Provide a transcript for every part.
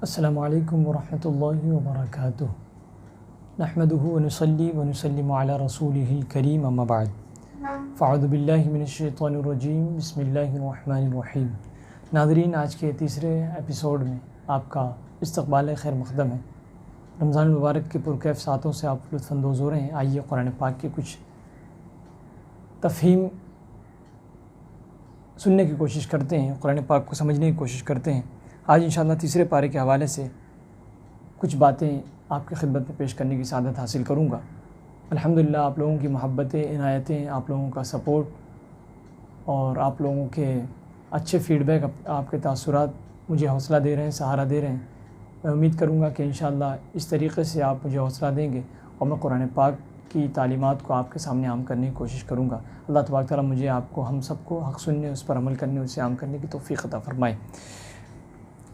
अस्सलामु अलैकुम वरहमतुल्लाहि वबरकातुह। नहमदुहु व नुसल्ली व नुसल्लिमु अला रसूलिहिल करीम अम्मा बाद। फ़अऊज़ु बिल्लाहि मिनश्शैतानिर रजीम बिस्मिल्लाहिर रहमानिर रहीम। नाज़रीन, आज के तीसरे एपिसोड में आपका इस्तक़बाल खैर मक़दम है। रमज़ान मुबारक के पुरकैफ़ सातों से आप लुत्फ़अंदोज़ हो रहे हैं। आइए कुरान पाक के कुछ तफ़हीम सुनने की कोशिश करते हैं, कुरान पाक को समझने की कोशिश करते हैं। आज इंशाअल्लाह तीसरे पारे के हवाले से कुछ बातें आपकी खिदमत में पेश करने की सादत हासिल करूँगा। अल्हम्दुलिल्लाह, आप लोगों की मोहब्बतें, इनायतें, आप लोगों का सपोर्ट और आप लोगों के अच्छे फ़ीडबैक, आपके तासुरात मुझे हौसला दे रहे हैं, सहारा दे रहे हैं। मैं उम्मीद करूँगा कि इंशाअल्लाह इस तरीक़े से आप मुझे हौसला देंगे और मैं कुरान पाक की तालीमात को आपके सामने आम करने की कोशिश करूँगा। अल्लाह तबारक तआला मुझे, आपको, हम सबको हक़ सुनने, उस पर अमल करने, उसे आम करने की तौफ़ीक़ अता फ़रमाए।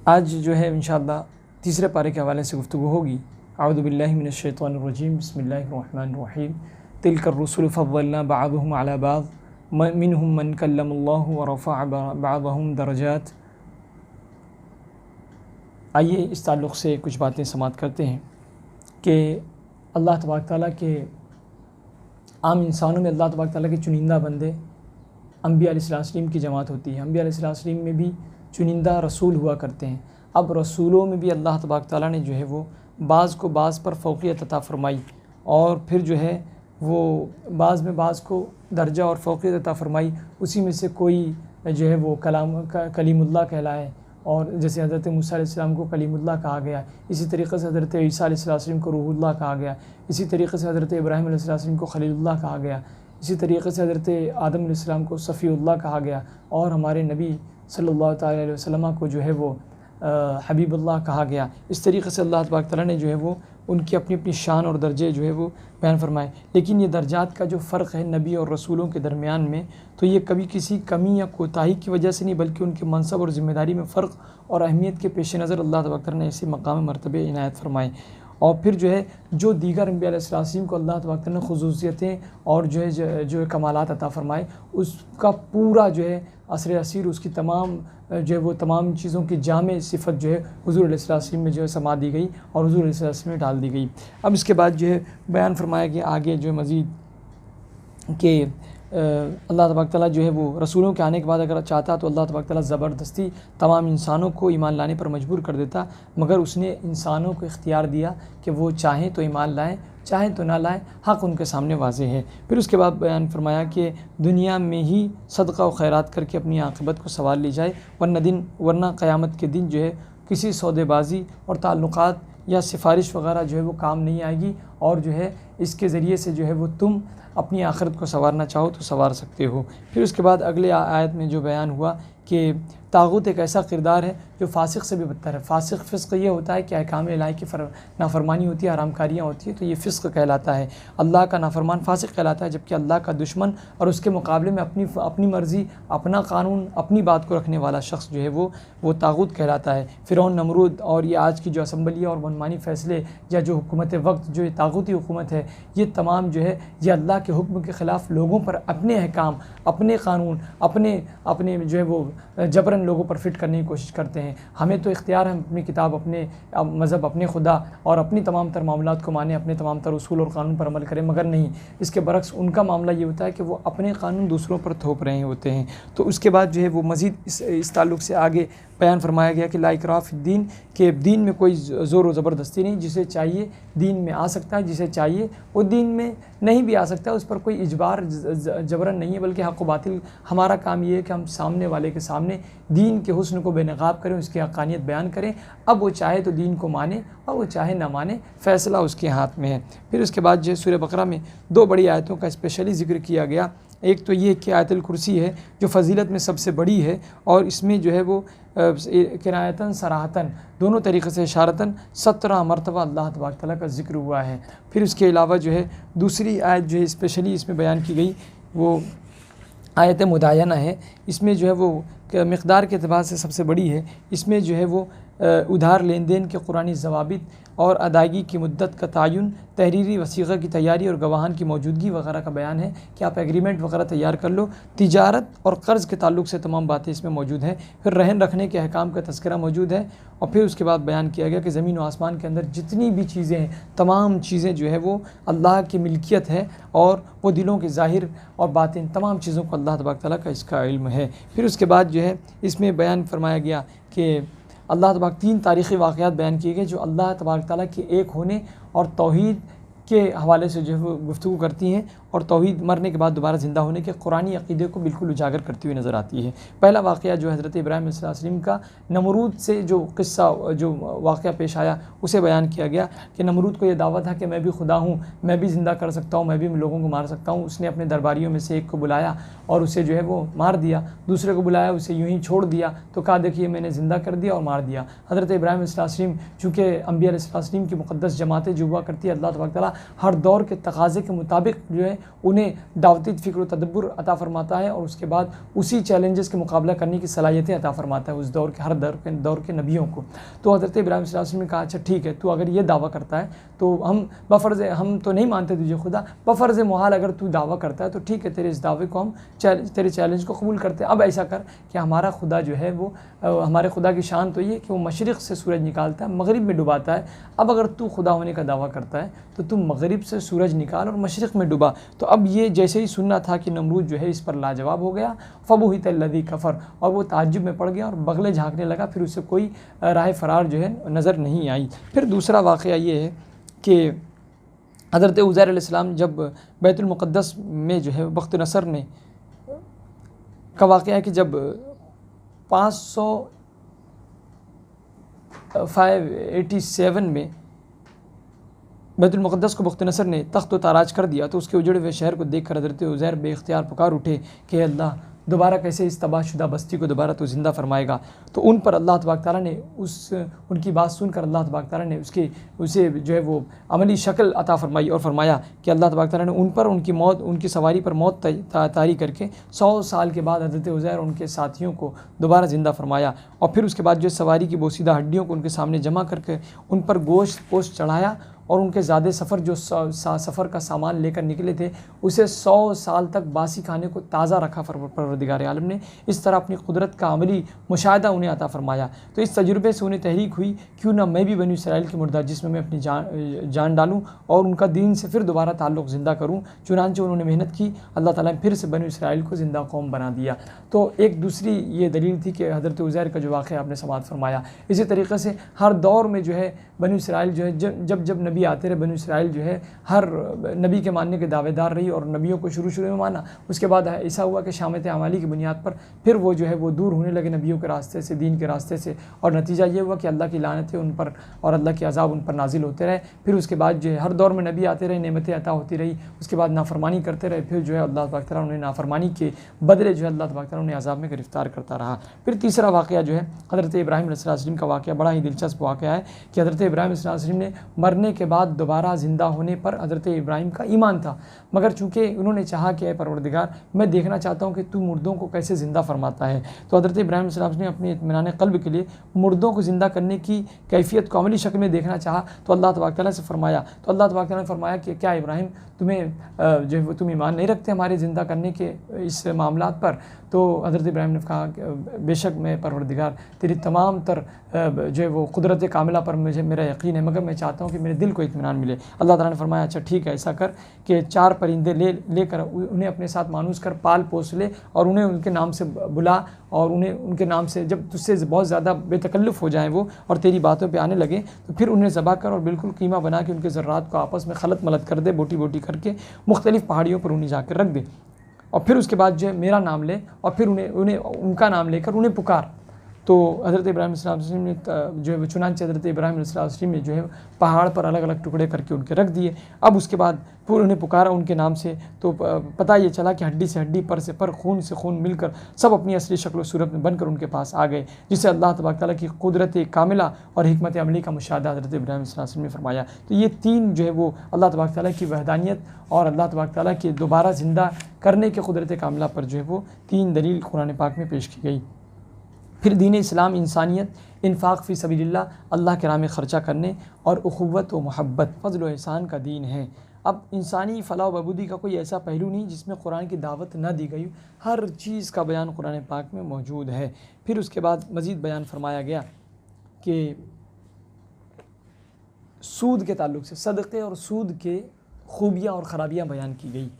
आज जो है इंशाअल्लाह तीसरे पारे के हवाले से गुफ्तगू होगी। अऊज़ु बिल्लाहि मिनश्शैतानिर रजीम बिस्मिल्लाहिर रहमानिर रहीम। तिल्कर रुसुलु फ़द्दलना बअदहुम अला बअद मिनहुम मन कल्लमल्लाहु व रफ़अ बअदहुम दरजात। आइए इस ताल्लुक़ से कुछ बातें समाअत करते हैं कि अल्लाह तबारक तआला के आम इंसानों में अल्लाह तबारक तआला के चुनिंदा बंदे अंबिया अलैहिस्सलाम की जमात होती है। अंबिया अलैहिस्सलाम में भी चुनिंदा रसूल हुआ करते हैं। अब रसूलों में भी अल्लाह तबारक तआला ने जो है वो बाज़ को बाज़ पर फ़ौक़ियत अता फ़रमाई और फिर जो है वो बाज़ में बाज़ को दर्जा और फ़ौक़ियत अता फ़रमाई। उसी में से कोई जो है वो कलीमुल्लाह कहलाए, और जैसे हज़रत मूसा अलैहिस्सलाम को कलीमुल्लाह कहा गया, इसी तरीक़े से हज़रत ईसा अलैहिस्सलाम को रूहुल्लाह कहा गया, इसी तरीक़े से हज़रत इब्राहीम अलैहिस्सलाम को खलीलुल्लाह कहा गया, इसी तरीक़े से हज़रत आदम अलैहिस्सलाम को सफ़ीउल्लाह कहा गया, और हमारे नबी सल्लल्लाहु अलैहि वसल्लम को जो है वो हबीबुल्लाह कहा गया। इस तरीक़े से अल्लाह तबारक तआला ने जो है वो उनकी अपनी अपनी शान और दर्जे जो है वो बयान फरमाए। लेकिन ये दर्जात का जो फ़र्क है नबी और रसूलों के दरमियान में, तो ये कभी किसी कमी या कोताही की वजह से नहीं, बल्कि उनके मनसब और ज़िम्मेदारी में फ़र्क और अहमियत के पेश नज़र अल्लाह तबारक तआला ने ऐसे मकाम मरतबे इनायत फरमाए। और फिर जो है जो दीगर अंबिया अलैहिस्सलाम को अल्लाह तबारक तआला ने खुसूसियतें और जो है कमालात अता फ़रमाए, उसका पूरा जो है असर असीर, उसकी तमाम जो है वो तमाम चीज़ों की जामे सिफ़त जो है हुज़ूर अलैहिस्सलाम में जो है समा दी गई और हुज़ूर अलैहिस्सलाम में डाल दी गई। अब इसके बाद जो है बयान फरमाया कि आगे जो है मज़ीद कि अल्लाह तबारक तआला जो है वो रसूलों के आने के बाद अगर चाहता तो अल्लाह तबारक तआला ज़बरदस्ती तमाम इंसानों को ईमान लाने पर मजबूर कर देता, मगर उसने इंसानों को इख्तियार दिया कि वो चाहें तो ईमान लाएँ, चाहें तो ना लाएँ, हक़ उनके सामने वाज़े है। फिर उसके बाद बयान फरमाया कि दुनिया में ही सदक़ा व खैरात करके अपनी आक़िबत को संवार ली जाए, वरना क़यामत के दिन जो है किसी सौदेबाजी और ताल्लुक़ात या सिफारिश वग़ैरह जो है वो काम नहीं आएगी, और जो है इसके ज़रिए से जो है वो तुम अपनी आखिरत को संवारना चाहो तो संवार सकते हो। फिर उसके बाद अगले आयत में जो बयान हुआ कि तागूत एक ऐसा किरदार है जो फ़ासिक़ से भी बदतर है। फ़ासिक़ फ़िस्क़ ये होता है कि अहकाम इलाही की नाफरमानी होती है, हरामकारियाँ होती है, तो ये फ़िस्क़ कहलाता है। अल्लाह का नाफरमान फ़ासिक़ कहलाता है, जबकि अल्लाह का दुश्मन और उसके मुकाबले में अपनी मर्ज़ी, अपना कानून, अपनी बात को रखने वाला शख्स जो है वो तागूत कहलाता है। फ़िरौन, नमरूद और ये आज की जो असम्बली और मनमानी फ़ैसले या जो हुकूमत वक्त जो तागूती हुकूमत है, ये तमाम जो है ये अल्लाह के हुक्म के ख़िलाफ़ लोगों पर अपने अहकाम, अपने कानून, अपने जो है वो जबरन लोगों पर फिट करने की कोशिश करते हैं। हमें तो इख्तियार है, हम अपनी किताब, अपने मज़हब, अपने खुदा और अपनी तमाम तर मामलात को माने, अपने तमाम तर उसूल और कानून पर अमल करें, मगर नहीं, इसके बरक्स उनका मामला ये होता है कि वो अपने कानून दूसरों पर थोप रहे होते हैं। तो उसके बाद जो है वो मज़ीद इस ताल्लुक़ से आगे बयान फरमाया गया कि ला इकराह फ़िद्दीन, के दीन में कोई ज़ोर व ज़बरदस्ती नहीं, जिसे चाहिए दीन में आ सकता है, जिसे चाहिए वो दीन में नहीं भी आ सकता है, उस पर कोई इजबार जबरन नहीं है, बल्कि हक़ व बातिल हमारा काम ये है कि हम सामने वाले के सामने दीन के हुस्न को बेनकाब करें, उसकी हक़ानियत बयान करें। अब वो चाहे तो दीन को माने और वो चाहे ना माने, फ़ैसला उसके हाथ में है। फिर उसके बाद जो सूरह बकरा में दो बड़ी आयतों का स्पेशली ज़िक्र किया गया। एक तो ये कि आयतुल कुर्सी है जो फ़जीलत में सबसे बड़ी है, और इसमें जो है वो किनायतन सराहतन दोनों तरीक़े से इशारतन 17 मरतबा अल्लाह तबारक तआला का ज़िक्र हुआ है। फिर उसके अलावा जो है दूसरी आयत जो है स्पेशली इसमें बयान की गई वो आयत मुदायना है। इसमें जो है वो मकदार के अतबार से सबसे बड़ी है। इसमें जो है वो उधार लेन देन के कुरानी ज़वाबित और अदायगी की मुद्दत का तयन, तहरीरी वसीक़ा की तैयारी और गवाहान की मौजूदगी वगैरह का बयान है कि आप एग्रीमेंट वगैरह तैयार कर लो। तिजारत और क़र्ज़ के ताल्लुक़ से तमाम बातें इसमें मौजूद हैं। फिर रहन रखने के अहकाम का तज़किरा मौजूद है और फिर उसके बाद बयान किया गया कि ज़मीन व आसमान के अंदर जितनी भी चीज़ें हैं, तमाम चीज़ें जो है वो अल्लाह की मिल्कियत है और वो दिलों के ज़ाहिर और बातिन तमाम चीज़ों को अल्लाह तबारक तआला का इसका इल्म है। फिर उसके बाद जो है इसमें बयान फरमाया गया कि अल्लाह तबारक 3 तारीख़ी वाक़यात बयान किए गए जो अल्लाह तबारक तआला के एक होने और तौहीद के हवाले से जो है वो गुफ्तगू करती हैं और तौहीद मरने के बाद दोबारा ज़िंदा होने के कुरानी अक़ीदे को बिल्कुल उजागर करती हुई नज़र आती है। पहला वाक़या जो हज़रत इब्राहीम अलैहिस्सलाम का नमरूद से जो क़िस्सा जो वाक़या पेश आया उसे बयान किया गया कि नमरूद को यह दावा था कि मैं भी खुदा हूँ, मैं भी ज़िंदा कर सकता हूँ, मैं भी लोगों को मार सकता हूँ। उसने अपने दरबारियों में से एक को बुलाया और उसे जो है वो मार दिया, दूसरे को बुलाया उसे यूँ ही छोड़ दिया, तो कहा देखिए मैंने ज़िंदा कर दिया और मार दिया। हज़रत इब्राहीम अलैहिस्सलाम चूँकि अम्बिया अलैहिस्सलाम की मुक़द्दस जमातें जो हुआ करती है, अल्लाह तबारक तआला हर दौर के तकाज़े के मुताबिक जो है उन्हें दावती फ़िक्र तदब्बुर अता फ़रमाता है और उसके बाद उसी चैलेंजेस के मुकाबला करने की सलाहियतें अता फ़रमाता है उस दौर के हर दौर के नबियों को। तो हज़रत इब्राहीम अलैहिस्सलाम ने कहा अच्छा ठीक है, तू अगर ये दावा करता है तो हम बफ़र्ज़ हम तो नहीं मानते तुझे खुदा, बफ़र्ज़ मुहाल अगर तू दावा करता है तो ठीक है, तेरे इस दावे को हम तेरे चैलेंज को कबूल करते हैं। अब ऐसा कर कि हमारा खुदा जो है वो हमारे खुदा की शान तो ये कि वो मशरिक़ से सूरज निकालता है, मग़रिब में डुबाता है। अब अगर तू खुदा होने का दावा करता है तो तू मग़रिब से सूरज निकाल और मशरिक़ में डुबा। तो अब ये जैसे ही सुनना था कि नमरूद जो है इस पर लाजवाब हो गया, फ़बुहितल्लज़ी कफ़र, और वो ताज्जुब में पड़ गया और बगले झाँकने लगा। फिर उसे कोई राह फ़रार जो है नज़र नहीं आई। फिर दूसरा वाक़या ये है कि हज़रत उज़ैर अलैहिस्सलाम जब बैतुल मुक़द्दस में जो है बख्त नसर ने का वाक़या है कि जब 587 में बैतुल मुक़द्दस को बख्त नसर ने तख्त व ताराज कर दिया तो उसके उजड़े हुए शहर को देखकर हज़रत उज़ैर बेख्तियार पुकार उठे कि अल्लाह दोबारा कैसे इस तबाहशुदा बस्ती को दोबारा तो ज़िंदा फरमाएगा। तो उन पर अल्लाह तबारक तआला ने उनकी बात सुनकर अल्लाह तबारक तआला ने उसे जो है वो अमली शक्ल अता फरमाई और फरमाया कि अल्लाह तबारक तआला ने उन पर उनकी मौत उनकी सवारी पर मौत तारी करके 100 साल के बाद हज़रत उज़ैर और उनके साथियों को दोबारा ज़िंदा फरमाया और फिर उसके बाद जो सवारी की बोसीदा हड्डियों को उनके सामने जमा करके उन पर गोश्त पोस्ट चढ़ाया और उनके ज़्यादा सफ़र जो सफ़र का सामान लेकर निकले थे उसे 100 साल तक बासी खाने को ताज़ा रखा परवरदिगार आलम ने। इस तरह अपनी कुदरत का अमली मुशाहिदा उन्हें अता फरमाया। तो इस तजुर्बे से उन्हें तहरीक हुई, क्यों ना मैं भी बनी इसराइल के मुर्दा जिस्म में अपनी जान डालूँ और उनका दीन से फिर दोबारा ताल्लुक़ ज़िंदा करूँ। चुनांचे उन्होंने मेहनत की, अल्लाह ताला ने फिर से बनी इसराइल को ज़िंदा कौम बना दिया। तो एक दूसरी ये दलील थी कि हज़रत उज़ैर का जो वाक़या आपने समाअत फरमाया। इसी तरीक़े से हर दौर में जो है बनी इसराइल जो है जब नबी आते रहे, बनी इसराइल जो है हर नबी के मानने के दावेदार रही और नबियों को शुरू में माना। उसके बाद ऐसा हुआ कि शामत अमाली की बुनियाद पर फिर वो जो है वो दूर होने लगे नबियों के रास्ते से, दीन के रास्ते से, और नतीजा ये हुआ कि अल्लाह की लानतें उन पर और अल्लाह के अज़ाब उन पर नाजिल होते रहे। फिर उसके बाद जो है हर दौर में नबी आते रहे, नेमतें अता होती रही, उसके बाद नाफरमानी करते रहे, फिर जो है अल्लाह तबारक तआला उन्हें नाफरमानी के बदले जो है अल्लाह तबारक तआला उन्हें अज़ाब में गिरफ़्तार करता रहा। फिर तीसरा वाक़या जो है हज़रत इब्राहीम अलैहिस्सलाम का वाक़या बड़ा ही दिलचस्प वाक़या है कि हज़रत इब्राहीम अलैहिस्सलाम ने मरने के बाद दोबारा ज़िंदा होने पर हज़रत इब्राहीम का ईमान था, मगर चूँकि उन्होंने चाहा कि परवरदिगार मैं देखना चाहता हूँ कि तू मुर्दों को कैसे ज़िंदा फरमाता है। तो हज़रत इब्राहीम अलैहिस्सलाम ने अपने इत्मीनान क़ल्ब के लिए मुर्दों को ज़िंदा करने की कैफियत को अमली शक्ल में देखना चाहा। तो अल्लाह तबारक तआला से फरमाया, तो अल्लाह तबारक तआला ने फरमाया कि क्या इब्राहीम तुम्हें जो है तुम ईमान नहीं रखते हमारे ज़िंदा करने के इस मामलात पर। तो हज़रत इब्राहीम ने कहा बेशक मैं परवरदिगार तेरी तमाम तर जो है वो कुदरत कामिला पर मुझे मेरा यकीन है, मगर मैं चाहता हूँ कि मेरे दिल को इत्मीनान मिले। अल्लाह ताला ने फरमाया अच्छा ठीक है, ऐसा कर कि 4 परिंदे लेकर उन्हें अपने साथ मानूस कर पाल पोस ले और उन्हें उनके नाम से बुला और उन्हें उनके नाम से जब तुझसे बहुत ज़्यादा बेतकल्लुफ़ हो जाएँ वो और तेरी बातों पे आने लगे तो फिर उन्हें ज़बह कर और बिल्कुल कीमा बना के उनके ज़र्रात को आपस में खलत मलत कर दे, बोटी बोटी करके मुख्तलिफ़ पहाड़ियों पर उन्हें जाकर रख दे और फिर उसके बाद जो है मेरा नाम ले और फिर उन्हें उनका नाम लेकर उन्हें पुकार। तो हज़रत इब्राहीम अलैहिस्सलाम ने जो है चुनांचे हज़रत इब्राहीम अलैहिस्सलाम ने जो है पहाड़ पर अलग अलग टुकड़े करके उनके रख दिए। अब उसके बाद फिर उन्हें पुकारा उनके नाम से, तो पता ये चला कि हड्डी से हड्डी, पर से पर, खून से खून मिलकर सब अपनी असली शक्ल सूरत में बनकर उनके पास आ गए, जिससे अल्लाह तबारक तआला की कुदरत कामिला और हिकमत अमली का मुशाहदा हज़रत इब्राहीम अलैहिस्सलाम ने फरमाया। तो ये 3 जो है वो अल्लाह तबारक तआला की वहदानियत और अल्लाह तबारक तआला के दोबारा ज़िंदा करने के कुदरत कामिला पर जो है वो 3 दलील कुरान पाक में पेश की गई। फिर दीन इस्लाम इंसानियत, इन्फाक फ़ी सबीलिल्लाह, अल्लाह के राह में ख़र्चा करने और उख़ुव्वत व मोहब्बत, फ़ज़्ल व एहसान का दीन है। अब इंसानी फ़लाह व बहबूदी का कोई ऐसा पहलू नहीं जिसमें कुरान की दावत न दी गई, हर चीज़ का बयान कुरान पाक में मौजूद है। फिर उसके बाद मज़ीद बयान फरमाया गया कि सूद के ताल्लुक़ से सदक़े और सूद के खूबियाँ और ख़राबियाँ बयान की गई,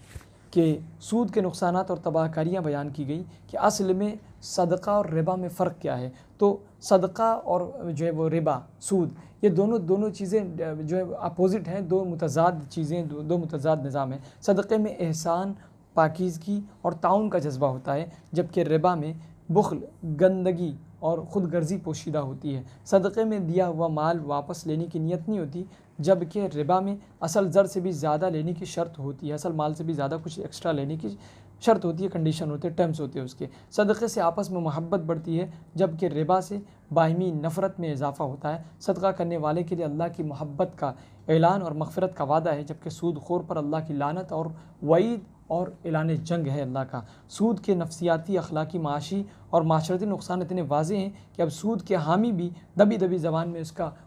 कि सूद के नुकसानात और तबाहकारियाँ बयान की गई कि असल में सदक़ा और रिबा में फ़र्क क्या है। तो सदक़ा और जो है वो रिबा, सूद, ये दोनों चीज़ें जो है अपोज़िट हैं, दो मुतज़ाद चीज़ें, दो मुतज़ाद निज़ाम हैं। सदक़े में एहसान, पाकीज़गी और ताउन का जज्बा होता है, जबकि रिबा में बुख़्ल, गंदगी और ख़ुद गर्ज़ी पोशीदा होती है। सदक़े में दिया हुआ माल वापस लेने की नीयत नहीं होती, जबकि रिबा में असल ज़र से भी ज़्यादा लेने की शर्त होती है, असल माल से भी ज़्यादा कुछ एक्स्ट्रा लेने की शर्त होती है, कंडीशन होते हैं, टर्म्स होते हैं उसके। सदक़े से आपस में मोहब्बत बढ़ती है, जबकि रिबा से बाहिमी नफ़रत में इजाफ़ा होता है। सदक़ा करने वाले के लिए अल्लाह की मोहब्बत का ऐलान और मग़फ़िरत का वादा है, जबकि सूद खोर पर अल्लाह की लानत और वईद और ऐलान जंग है अल्लाह का। सूद के नफ्सियाती, अखलाकी, माशी और माशरती नुकसान इतने वाज़े हैं कि अब सूद के हामी भी दबी दबी ज़बान में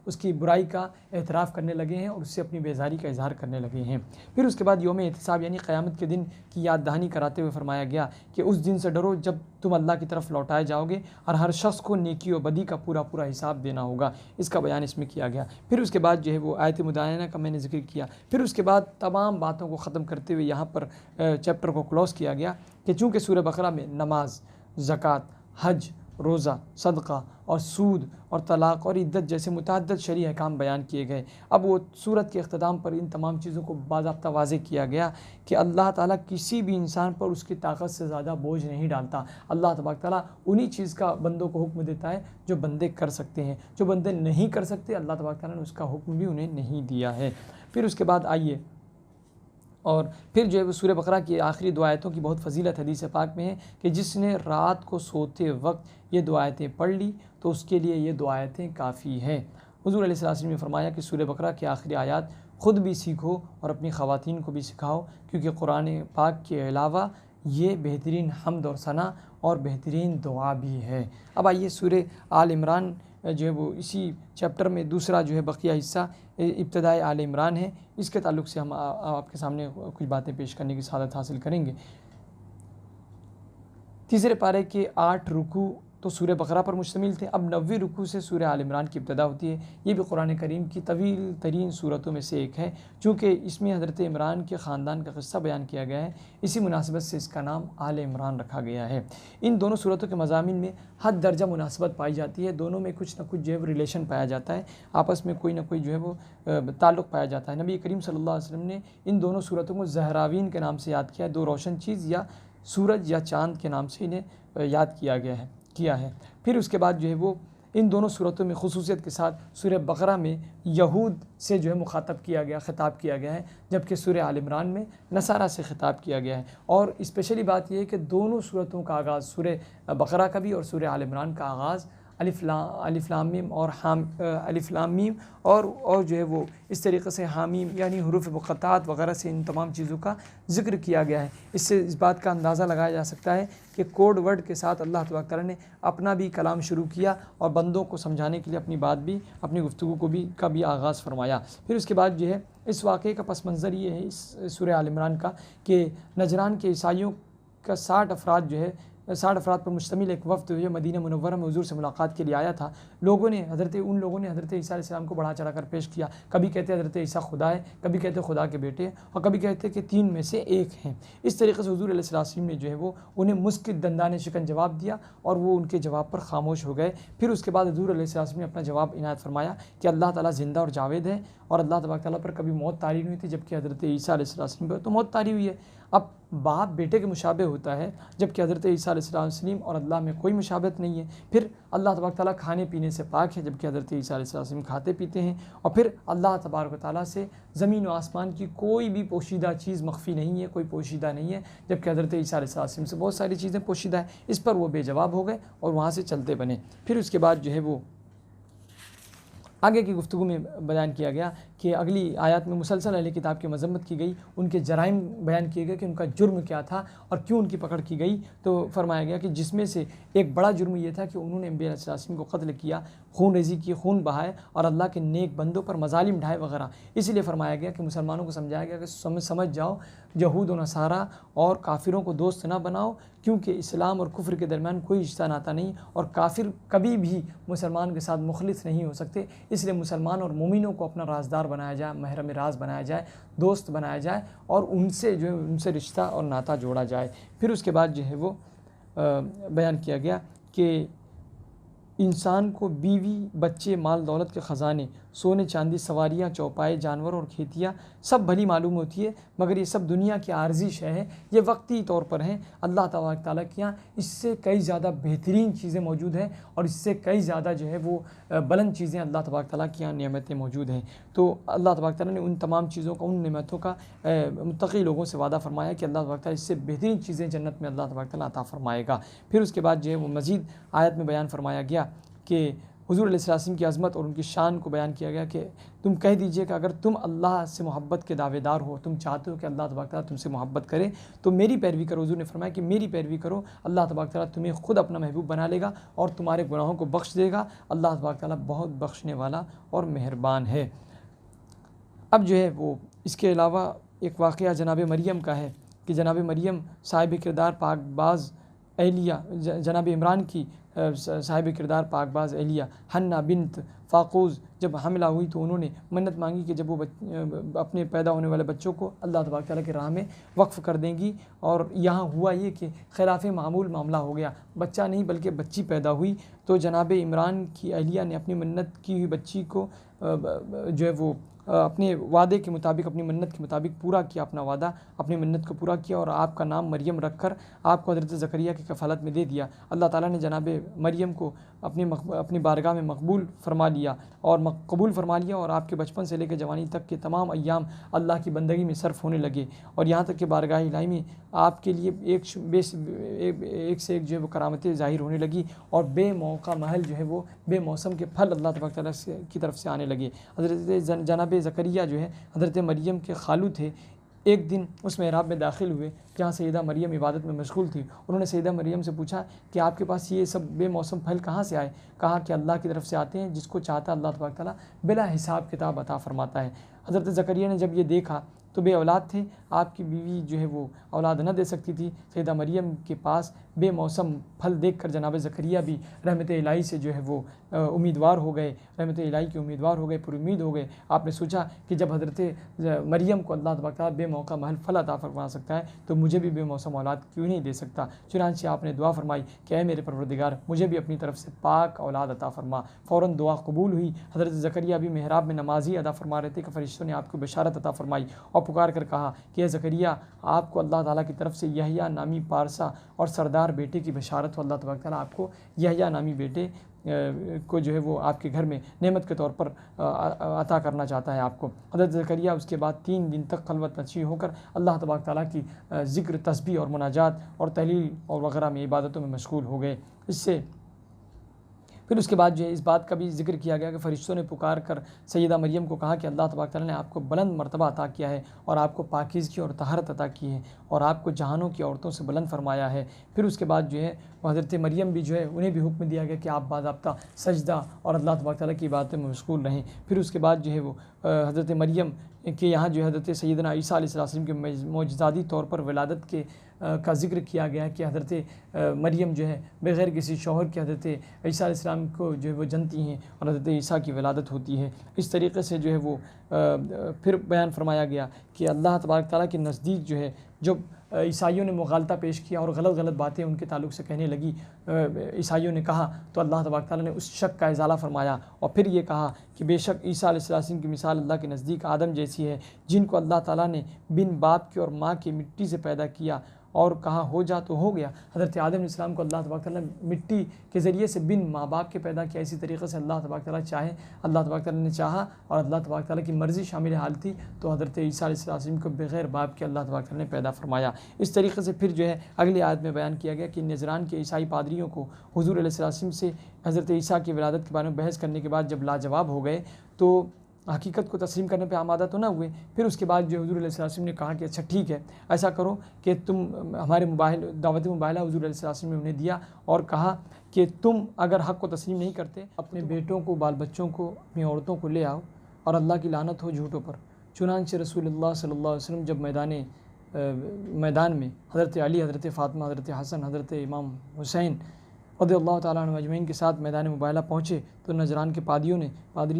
उसकी बुराई का एतराफ़ करने लगे हैं और उससे अपनी बेजारी का इजहार करने लगे हैं। फिर उसके बाद यौम एहतिसाब यानी क़यामत के दिन की याद दहानी कराते हुए फरमाया गया कि उस दिन से डरो जब तुम अल्लाह की तरफ लौटाए जाओगे और हर शख्स को नेकी और बदी का पूरा पूरा हिसाब देना होगा। इसका बयान इसमें किया गया। फिर उसके बाद जो है वो आयत मुदायना का मैंने ज़िक्र किया। फिर उसके बाद तमाम बातों को ख़त्म करते हुए यहाँ पर चैप्टर को क्लोज़ किया गया कि चूँकि सूरह बकरा में नमाज, ज़कात, हज, रोज़ा, सदक़ा और सूद और तलाक़ और इद्दत जैसे मुतअद्दिद शरई अहकाम बयान किए गए, अब वो सूरत के अख्ताम पर इन तमाम चीज़ों को बाज़ाब्ता वाज़े किया गया कि अल्लाह ताला किसी भी इंसान पर उसकी ताकत से ज़्यादा बोझ नहीं डालता। अल्लाह तबारक ताला उन्हीं चीज़ का बंदों को हुक्म देता है जो बंदे कर सकते हैं, जो बंदे नहीं कर सकते अल्लाह तबारक ताला ने उसका हुक्म भी उन्हें नहीं दिया है। फिर उसके बाद आइए और फिर जो है वो सूरह बकरा की आखिरी दो आयतों की बहुत फजीलत हदीस पाक में है कि जिसने रात को सोते वक्त ये दो आयतें पढ़ ली तो उसके लिए ये दो आयतें काफ़ी हैं। हुज़ूर अलैहि सल्लल्लाहु अलैहि वसल्लम ने फरमाया कि सूरह बकरा की आखिरी आयत ख़ुद भी सीखो और अपनी ख़वातीन को भी सिखाओ, क्योंकि कुरान पाक के अलावा ये बेहतरीन हम्द और सना और बेहतरीन दुआ भी है। अब आइए सूरह आल इमरान जो है वो इसी चैप्टर में दूसरा जो है बकिया हिस्सा इब्तिदाए आल इमरान है, इसके ताल्लुक़ से हम आपके सामने कुछ बातें पेश करने की सआदत हासिल करेंगे। तीसरे पारे के 8 रुकू तो सूरह बकरा पर मुश्तमिल थे। अब 90 रुकू से सूरह आल इमरान की इब्तिदा होती है। ये भी कुरान करीम की तवील तरीन सूरतों में से एक है, चूँकि इसमें हज़रत इमरान के ख़ानदान का क़िस्सा बयान किया गया है, इसी मुनासिबत से इसका नाम आल इमरान रखा गया है। इन दोनों सूरतों के मज़ामीन में हद दर्जा मुनासिबत पाई जाती है, दोनों में कुछ ना कुछ जो है रिलेशन पाया जाता है, आपस में कोई ना कोई जो है वो ताल्लुक़ पाया जाता है। नबी करीम सल्लल्लाहु अलैहि वसल्लम ने इन दोनों सूरतों को ज़हरावीन के नाम से याद किया है, दो रोशन चीज़ या सूरज या चाँद के नाम से इन्हें याद किया है। फिर उसके बाद जो है वो इन दोनों सूरतों में खुसूसियत के साथ सूरह बकरा में यहूद से जो है मुखातब किया गया, ख़िताब किया गया है, जबकि सूरह आल इमरान में नसारा से ख़िताब किया गया है। और स्पेशली बात यह है कि दोनों सूरतों का आगाज़, सूरह बकरा का भी और सूरह आल इमरान का आगाज़ अलिफ लाम मीम और अलिफ लाम मीम और जो है वो इस तरीक़े से हामीम यानी हुरूफ मुक़त्तात वग़ैरह से इन तमाम चीज़ों का ज़िक्र किया गया है। इससे इस बात का अंदाज़ा लगाया जा सकता है कि कोड वर्ड के साथ अल्लाह तबारक तआला ने अपना भी कलाम शुरू किया और बंदों को समझाने के लिए अपनी बात भी, अपनी गुफ्तगू को भी का भी आगाज़ फरमाया। फिर उसके बाद जो है इस वाक़े का पस मंज़र ये है इस सूरह आल इमरान का कि नजरान के ईसाइयों का 60 अफराद जो है 60 अफराद पर मुश्तमिल एक वफ़द जो मदीना मुनव्वरा में हुज़ूर से मुलाकात के लिए आया था। उन लोगों ने हज़रत ईसा अलैहिस्सलाम को बढ़ा चढ़ा कर पेश किया। कभी कहते हज़रत ईसा खुदा है, कभी कहते खुदा के बेटे और कभी कहते कि 3 में से एक हैं। इस तरीक़े से हुज़ूर अलैहिस्सलाम ने जो है वो उन्हें मुस्कित दंदाने शिकन जवाब दिया और वो उनके जवाब पर खामोश हो गए। फिर उसके बाद हुज़ूर अलैहिस्सलाम ने अपना जवाब इनायत फरमाया कि अल्लाह ताला ज़िंदा और जावेद है और अल्लाह तबारक ताला पर कभी मौत तारी नहीं हुई थी, जबकि हज़रत ईसा अलैहिस्सलाम पर तो मौत तारी हुई है। अब बाप बेटे के मुशाबे होता है, जबकि हज़रत ईसा अलैहिस्सलाम और अल्लाह में कोई मुशाबत नहीं है। फिर अल्लाह तबारक ताला खाने पीने से पाक है, जबकि हज़रत ईसा अलैहिस्सलाम खाते पीते हैं। और फिर अल्लाह तबारक ताला से ज़मीन व आसमान की कोई भी पोशीदा चीज़ मख्फी नहीं है, कोई पोशीदा नहीं है, जबकि हज़रत ईसा अलैहिस्सलाम से बहुत सारी चीज़ें पोशीदा है। इस पर वो बेजवाब हो गए और वहाँ से चलते बने। फिर उसके बाद जो है वो आगे की गुफ्तगू में बयान किया गया कि अगली आयत में मुसलसल अहले किताब की मजम्मत की गई, उनके जराइम बयान किए गए कि उनका जुर्म क्या था और क्यों उनकी पकड़ की गई। तो फरमाया गया कि जिसमें से एक बड़ा जुर्म ये था कि उन्होंने अंबिया अलैहिस्सलाम को कत्ल किया, खून रेज़ी की, खून बहाए और अल्लाह के नेक बंदों पर मजालिम ढाए वगैरह। इसलिए फरमाया गया कि मुसलमानों को समझाया गया कि समझ जाओ, यहूद व नसारा और काफिरों को दोस्त ना बनाओ, क्योंकि इस्लाम और कुफ्र के दरमियान कोई रिश्ता नाता नहीं और काफिर कभी भी मुसलमान के साथ मुखलिस नहीं हो सकते। इसलिए मुसलमान और मोमिनों को अपना राजदार बनाया जाए, महरम राज बनाया जाए, दोस्त बनाया जाए और उनसे जो है उनसे रिश्ता और नाता जोड़ा जाए। फिर उसके बाद जो है वो बयान किया गया कि इंसान को बीवी, बच्चे, माल दौलत के ख़जाने, सोने चांदी, सवारियाँ, चौपाए, जानवर और खेतियाँ सब भली मालूम होती है, मगर ये सब दुनिया की आर्जी शय है, ये वक्ती तौर पर हैं। अल्लाह तबारक ताला के यहाँ इससे कई ज़्यादा बेहतरीन चीज़ें मौजूद हैं और इससे कई ज़्यादा जो है वो बुलंद चीज़ें अल्लाह तबारक ताला के यहाँ नेमतें मौजूद हैं। तो अल्लाह तबारक ताला ने उन तमाम चीज़ों का, उन नेमतों का मुत्तकी लोगों से वादा फरमाया कि अल्लाह तबारक ताला इससे बेहतरीन चीज़ें जन्नत में अल्लाह तबारक ताला अता फरमाएगा। फिर उसके बाद जो है वो मज़ीद आयत में बयान फरमाया गया कि हुज़ूर अलैहिस्सलाम की अज़मत और उनकी शान को बयान किया गया कि तुम कह दीजिए कि अगर तुम अल्लाह से मोहब्बत के दावेदार हो, तुम चाहते हो कि अल्लाह तबारक ताला तुमसे मोहब्बत करे, तो मेरी पैरवी करो। हुज़ूर ने फरमाया कि मेरी पैरवी करो, अल्लाह तबारक ताला तुम्हें ख़ुद अपना महबूब बना लेगा और तुम्हारे गुनाहों को बख्श देगा। अल्लाह तबारक ताला बहुत बख्शने वाला और मेहरबान है। अब जो है वो इसके अलावा एक वाक़या जनाब मरियम का है कि जनाब मरियम साहिब किरदार पाकबाज़ एलिया, जनाब इमरान की साहिब किरदार पाकबाज़ एलिया हन्ना बिन्त फ़ाक़ूज़ जब हमला हुई तो उन्होंने मन्नत मांगी कि जब वो अपने पैदा होने वाले बच्चों को अल्लाह तबारक ताला की राह में वक्फ़ कर देंगी। और यहाँ हुआ ये कि खिलाफ़ मामूल मामला हो गया, बच्चा नहीं बल्कि बच्ची पैदा हुई। तो जनाब इमरान की एलिया ने अपनी मन्नत की हुई बच्ची को जो है वो अपने वादे के मुताबिक, अपनी मन्नत के मुताबिक पूरा किया, अपना वादा, अपनी मन्नत को पूरा किया और आपका नाम मरियम रखकर आपको हज़रत ज़करिया की कफ़ालत में दे दिया। अल्लाह ताला ने जनाब मरियम को अपनी बारगाह में मकबूल फरमा लिया और आपके बचपन से लेकर जवानी तक के तमाम अय्याम अल्लाह की बंदगी में सर्फ़ होने लगे और यहाँ तक कि बारगाह इलाही में आपके लिए एक से एक जो है वो करामतें ज़ाहिर होने लगी और बेमौका महल जो है वो बेमौसम के फल अल्लाह तबारक ताला की तरफ से आने लगे। हज़रत जनाब ज़करिया जो है हज़रत मरियम के खालू थे, एक दिन उस मेहराब में दाखिल हुए जहाँ सैयदा मरियम इबादत में मशगूल थी। उन्होंने सैयदा मरियम से पूछा कि आपके पास ये सब बेमौसम फल कहाँ से आए? कहा कि अल्लाह की तरफ से आते हैं, जिसको चाहता अल्लाह तबारक ताला बिला हिसाब किताब अता फरमाता है। हज़रत ज़करिया ने जब ये देखा तो बे औलाद थे, आपकी बीवी जो है वो औलाद न दे सकती थी। सैयदा मरियम के पास बेमौसम फल देखकर जनाब ज़करिया भी रहमत इलाही से जो है वो उम्मीदवार हो गए, रहमत इलाही के उम्मीदवार हो गए, पुरुम्मीद हो गए। आपने सोचा कि जब हज़रत मरियम को अल्लाह तबारक तआला बेमौका महल फल अता फरमा सकता है तो मुझे भी बेमौसम औलाद क्यों नहीं दे सकता। चुनांचे आपने दुआ फरमाई कि ऐ मेरे परवरदिगार, मुझे भी अपनी तरफ से पाक औलाद अता फरमा। फ़ौरन दुआ कबूल हुई। हज़रत ज़करिया भी मेहराब में नमाज़ी अदा फरमा रहे थे कि फ़रिश्तों ने आपको बशारत अता फरमाई और पुकार कर कहा कि ज़करिया, आपको अल्लाह ताला की तरफ से यहया नामी पारसा और सरदार बेटे की बशारत हो। अल्लाह तबारक तआला आपको यहया नामी बेटे को जो है वो आपके घर में नेमत के तौर पर अता करना चाहता है आपको। हज़रत ज़करिया उसके बाद 3 दिन तक खलवत नशीं होकर अल्लाह तबारक तआला की ज़िक्र, तस्बीह और मुनाजात और तहलील और वगैरह में इबादतों में मशगूल हो गए। इससे फिर उसके बाद जो है इस बात का भी जिक्र किया गया कि फ़रिश्तों ने पुकार कर सैयदा मरियम को कहा कि अल्लाह तबारक तआला ने आपको बुलंद मर्तबा अता किया है और आपको पाकीज़गी और तहरत अता की है और आपको जहानों की औरतों से बुलंद फरमाया है। फिर उसके बाद जो है हज़रत मरियम भी जो है उन्हें भी हुक्म दिया गया कि आप बाज़ाब्ता सजदा और अल्लाह तबारक तआला की इबादत में मशगूल रहें। फिर उसके बाद जो है वो हज़रत मरियम के यहाँ जो है हज़रत सैयदना ईसा अलैहिस्सलाम के मौजज़ाती तौर पर विलादत के का ज़िक्र किया गया कि हज़रत मरियम जो है बग़ैर किसी शौहर के हज़रत ईसा अलैहिस्सलाम को जो है वो जनती हैं और हज़रत ईसा की विलादत होती है। इस तरीक़े से जो है वो फिर बयान फरमाया गया कि अल्लाह तबारक तआला के नज़दीक जो है जब ईसाइयों ने मुग़ालता पेश किया और गलत बातें उनके ताल्लुक़ से कहने लगी, ईसाइयों ने कहा तो अल्लाह तबारक तआला ने उस शक का इज़ाला फरमाया और फिर ये कहा कि बेशक ईसा अलैहिस्सलाम की मिसाल अल्लाह के नज़दीक आदम जैसी है, जिनको अल्लाह ताला ने बिन बाप के और माँ की मिट्टी से पैदा किया और कहा हो जा तो हो गया। हज़रत आदम अलैहिस्सलाम को अल्लाह तबारक तआला ने मिट्टी के ज़रिए से बिन माँ बाप के पैदा किया। इसी तरीक़े से अल्लाह तबारक तआला अल्लाह तबारक तआला ने चाहा और अल्लाह तबारक तआला की मर्ज़ी शामिल हाल थी तो हज़रत ईसा अलैहिस्सलाम को बग़ैर बाप के अल्लाह तबारक तआला ने पैदा फरमाया। इस तरीक़े से फिर जो है अगली आयत में बयान किया गया कि नजरान के ईसाई पादरियों को हुज़ूर अलैहिस्सलाम से हज़रत ईसा की विलादत के बारे में बहस करने के बाद जब लाजवाब हो गए तो हकीकत को तस्लीम करने पे आमादा तो ना हुए। फिर उसके बाद जो हुज़ूर अलैहि सल्लम ने कहा कि अच्छा ठीक है, ऐसा करो कि तुम हमारे दावत मुबाहिला हुज़ूर अलैहि सल्लम ने उन्हें दिया और कहा कि तुम अगर हक़ को तस्लीम नहीं करते, अपने बेटों को, बाल बच्चों को, अपनी औरतों को ले आओ और अल्लाह की लानत हो झूठों पर। चुनांचे रसूलुल्लाह सल्लल्लाहु अलैहि वसल्लम जब मैदान में हज़रत अली, हज़रत फ़ातिमा, हज़रत हसन, हज़रत इमाम हुसैन रज़ियल्लाहु ताला अन्हुम अजमईन के साथ मैदान मुबाहिला पहुँचे तो नजरान के पादरियों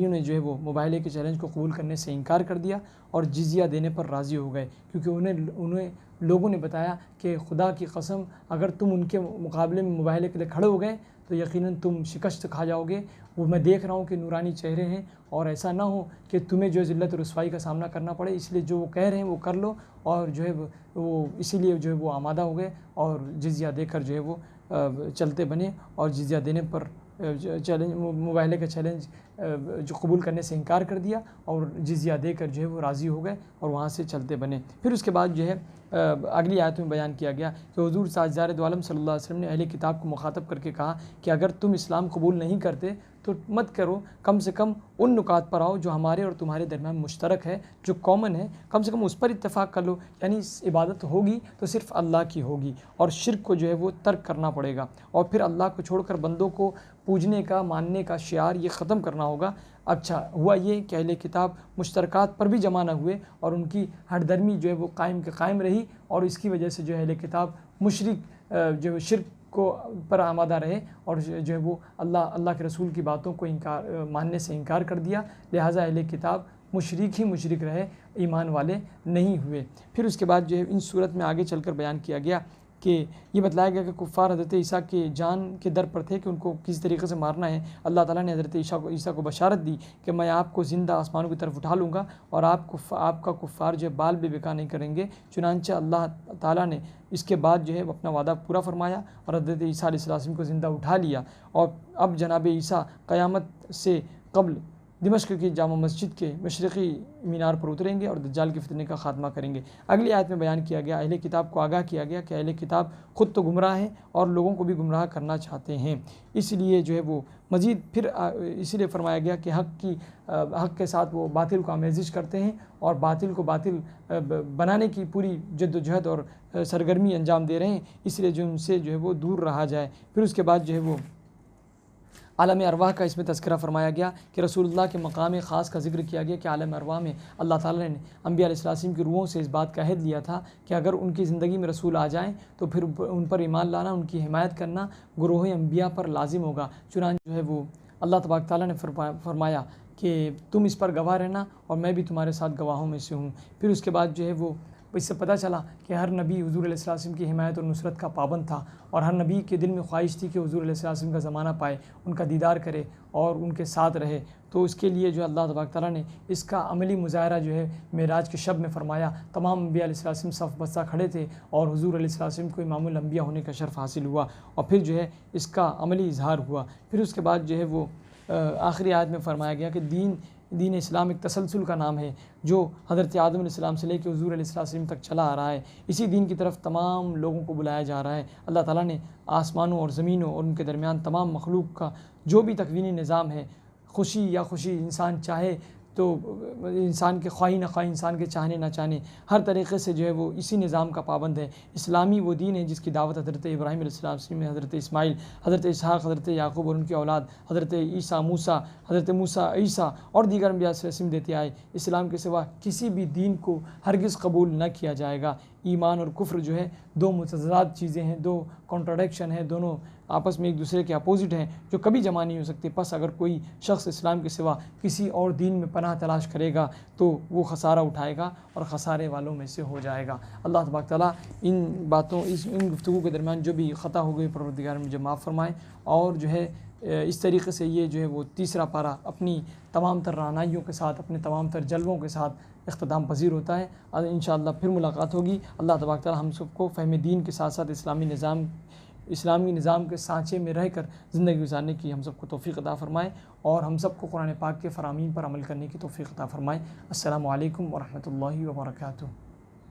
ने जो है वो मुबाहिले के चैलेंज को कबूल करने से इनकार कर दिया और जिज़िया देने पर राज़ी हो गए, क्योंकि उन्हें लोगों ने बताया कि खुदा की कसम अगर तुम उनके मुकाबले में मुबाहिले के लिए खड़े हो गए तो यकीनन तुम शिकस्त खा जाओगे। वो मैं देख रहा हूँ कि नूरानी चेहरे हैं और ऐसा ना हो कि तुम्हें जो है ज़िल्लत और रुसवाई का सामना करना पड़े, इसलिए जो वो कह रहे हैं वो कर लो। और जो है वो इसीलिए जो है वो आमादा हो गए और जिज़िया देकर जो है वो चलते बने और जिज़िया देने पर चैलेंज, मुबाहिले का चैलेंज जो कबूल करने से इनकार कर दिया और जिज़िया देकर जो है वो राज़ी हो गए और वहाँ से चलते बने। फिर उसके बाद जो है अगली आयत में बयान किया गया कि हुज़ूर ताजदार दो आलम सल्लल्लाहु अलैहि वसल्लम ने अहले किताब को मुखातब करके कहा कि अगर तुम इस्लाम कबूल नहीं करते तो मत करो, कम से कम उन नुकात पर आओ जो हमारे और तुम्हारे दरमियान मुश्तरक है, जो कॉमन है, कम से कम उस पर इत्तेफाक कर लो। यानी इबादत होगी तो सिर्फ अल्लाह की होगी और शिर्क को जो है वो तर्क करना पड़ेगा और फिर अल्लाह को छोड़कर बंदों को पूजने का, मानने का शियार ये ख़त्म करना होगा। अच्छा हुआ ये कि अहले किताब मुश्तरकात पर भी जमा न हुए और उनकी हरदर्मी जो है वो कायम के कायम रही और इसकी वजह से जो है अहले किताब मुशरिक जो शिर्क को पर आमादा रहे और जो है वो अल्लाह के रसूल की बातों को मानने से इनकार कर दिया। लिहाजा अहले किताब मुशरिक ही मुशरिक रहे, ईमान वाले नहीं हुए। फिर उसके बाद जो है इन सूरत में आगे चलकर बयान किया गया कि ये बतलाया गया कि कुफ़ार हज़रत ईसा के जान के दर पर थे कि उनको किस तरीके से मारना है। अल्लाह ताला ने हज़रत ईसा को बशारत दी कि मैं आपको ज़िंदा आसमानों की तरफ उठा लूँगा और आपका कुफ़ार जो है बाल भी बेका नहीं करेंगे। चुनांचे अल्लाह ताला ने इसके बाद जो है अपना वादा पूरा फरमाया और हज़रत ईसा अलैहिस्सलाम को ज़िंदा उठा लिया और अब जनाब ईसा क़यामत से क़ब्ल दिमश्क की जामा मस्जिद के मशरक़ी मीनार पर उतरेंगे और दज्जाल के फितने का ख़ात्मा करेंगे। अगली आयत में बयान किया गया, अहले किताब को आगाह किया गया कि अहले किताब ख़ुद तो गुमराह हैं और लोगों को भी गुमराह करना चाहते हैं, इसलिए जो है वो मज़ीद फिर इसीलिए फरमाया गया कि हक़ के साथ वो बातिल को आमेज़िश करते हैं और बातिल को बातिल बनाने की पूरी जद्दोजहद और सरगर्मी अंजाम दे रहे हैं, इसलिए जो उनसे जो है वो दूर रहा जाए। फिर उसके बाद जो है वो आलम अरवाह का इसमें तज़किरा फरमाया गया कि रसूलुल्लाह के मकाम ख़ास का जिक्र किया गया कि आलम अरवाह में अल्लाह ताला ने अंबिया अलैहिस्सलाम की रूहों से इस बात का अहद लिया था कि अगर उनकी ज़िंदगी में रसूल आ जाएँ तो फिर उन पर ईमान लाना, उनकी हिमायत करना गुरोह अंबिया पर लाजिम होगा। चुनांचे जो है वो अल्लाह तबारक ताला ने फरमाया कि तुम इस पर गवाह रहना और मैं भी तुम्हारे साथ गवाहों में से हूँ। फिर उसके बाद जो है वो इससे पता चला कि हर नबी हुज़ूर अलैहिस्सलाम की हिमायत और नुसरत का पाबंद था और हर नबी के दिल में ख्वाहिश थी कि हुज़ूर अलैहिस्सलाम का ज़माना पाए, उनका दीदार करे और उनके साथ रहे। तो उसके लिए जो अल्लाह तबारक ताला ने इसका अमली मुज़ाहरा जो है मेराज के शब में फ़रमाया। तमाम अंबिया अलैहिस्सलाम सफ़ बस्ता खड़े थे और हुज़ूर अलैहिस्सलाम को इमामुल अंबिया होने का शर्फ़ हासिल हुआ और फिर जो है इसका अमली इजहार हुआ। फिर उसके बाद जो है वो आखिरी आयत में फ़रमाया गया कि दीन इस्लाम एक तसलसल का नाम है जो हज़रत आदम अलैहिस्सलाम से लेकर हुज़ूर अलैहिस्सलाम तक चला आ रहा है। इसी दीन की तरफ तमाम लोगों को बुलाया जा रहा है। अल्लाह ताला ने आसमानों और ज़मीनों और उनके दरमियान तमाम मखलूक का जो भी तकवीनी निज़ाम है, खुशी या खुशी इंसान चाहे तो इंसान के ख्वाही न ख्वाही, इंसान के चाहने न चाहने, हर तरीक़े से जो है वो इसी निज़ाम का पाबंद है। इस्लामी वो दीन है जिसकी दावत हज़रत इब्राहीम अलैहिस्सलाम में, हज़रत इस्माइल, हज़रत इसहाक़, हज़रत याक़ूब और उनकी औलाद हज़रत ईसा मूसा, हज़रत मूसा ईसा और दीगर अंबिया से देते आए। इस्लाम के सिवा किसी भी दीन को हरगिज़ कबूल न किया जाएगा। ईमान और कुफ्र जो है दो मुतज़ाद चीज़ें हैं, दो कॉन्ट्राडिक्शन है, दोनों आपस में एक दूसरे के अपोजिट हैं जो कभी जमा नहीं हो सकते। बस अगर कोई शख्स इस्लाम के सिवा किसी और दीन में पनाह तलाश करेगा तो वो खसारा उठाएगा और खसारे वालों में से हो जाएगा। अल्लाह तबारक तआला इन बातों इन गुफ्तगू के दरमियान जो भी ख़ता हो गई परवरदिगार मुझे माफ़ फरमाए और जो है इस तरीके से ये जो है वो तीसरा पारा अपनी तमाम तर रानाइयों के साथ, अपने तमाम तर जलवों के साथ इख्तिताम पज़ीर होता है। और इंशाअल्लाह फिर मुलाकात होगी। अल्लाह तबारक तआला हम सबको फ़हम दीन के साथ साथ इस्लामी निज़ाम के सांचे में रहकर ज़िंदगी गुजारने की हम सबको तौफ़ीक़ अता फ़रमाए और हम सबको कुरान पाक के फ़रामीन पर अमल करने की तौफ़ीक़ अता फ़रमाए। अस्सलामु अलैकुम व रहमतुल्लाहि व बरकातुहू।